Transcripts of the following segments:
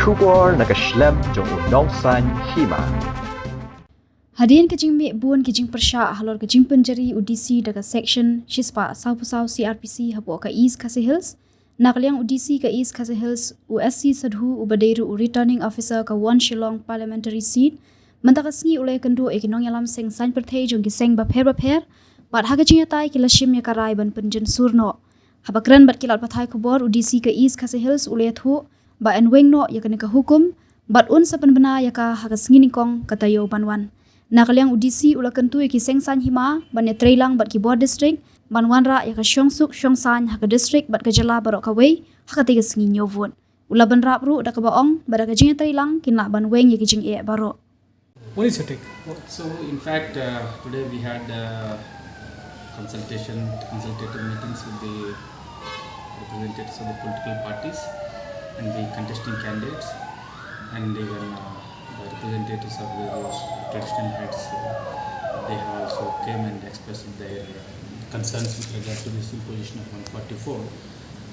Shubor nakaslem jong unongsan Hima. Hadian kajing me buan kajing Pyrshah halor kajing penjari UDC daga section Shispa Sau Crpc hapo ka East Khasi Hills nakliang UDC ka East Khasi Hills USC sadhu ubadeiru returning officer ka One Shillong parliamentary seat mentakasngi ulai kendo ekinong yalam seng sain perthei jong kiseng bapher bat hagajing yatai kilashim ya karai ban penjen surno habakran bat kilat pathai kubor UDC ka East Khasi Hills ulai thu ba en Weng no yakane ka hukum bat un sapan bena yaka hagasngi ningkong katayo banwan nakaliang UDC ula kentu ki sengsan Hima ban Treikam bat ki bor district banwan ra yaka syongsuk syongsan haka district bat ka jala barok ka wei haka tiga sngi nyovun ula ban rap ru da ka baong bara ka jing Treikam kinla ban Weng yaki jing e baro. What is your take? So in fact today we had consultative meetings with the representatives of the political parties and the contesting candidates and even the representatives of the traditional heads. They have also came and expressed their concerns with regard to this imposition of 144,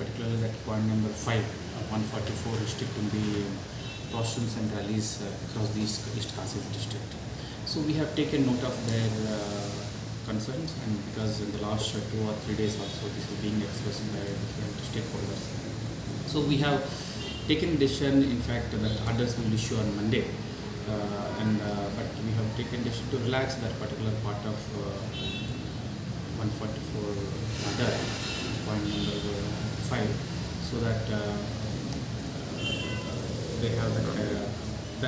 particularly that point number 5 of 144 restricting the processions and rallies across the East Khasi district. So we have taken note of their concerns, and because in the last 2 or 3 days also this is being expressed by different stakeholders. So we have taken decision, in fact, that orders will issue on Monday, but we have taken decision to relax that particular part of 144 order, point number 5, so that they have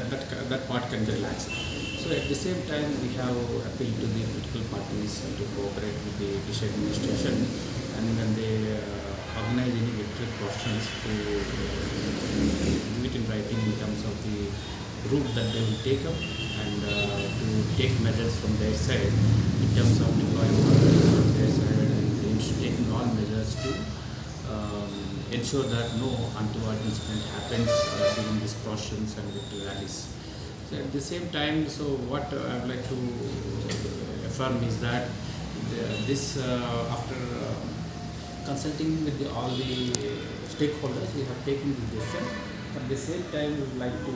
that part can be relaxed. So at the same time, we have appealed to the political parties to cooperate with the district administration, and when they organize any victory processions to do it in writing in terms of the route that they will take up, and to take measures from their side in terms of deploying volunteers from their side, and taking all measures to ensure that no untoward incident happens during these processions and victory rallies. So at the same time, so what I would like to affirm is that this after consulting with all the stakeholders, we have taken this decision. At the same time, we would like to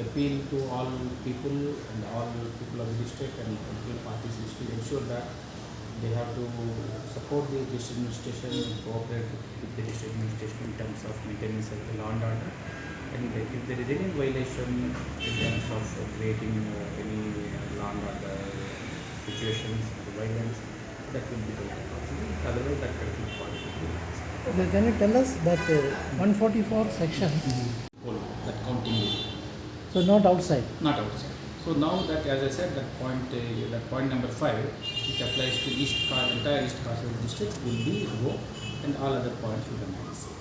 appeal to all people and all people of the district and political parties is to ensure that they have to support the district administration and cooperate with the district administration in terms of maintaining the law and order. And if there is any violation in terms of creating any law and order situations or violence, that will be taken possible. Otherwise, that particular point will be relaxed. Can you tell us that 144 section? That counting. So not outside? Not outside. So now that, as I said, that point number 5, which applies to entire East Khasi district, will be revoked, and all other points will remain the same.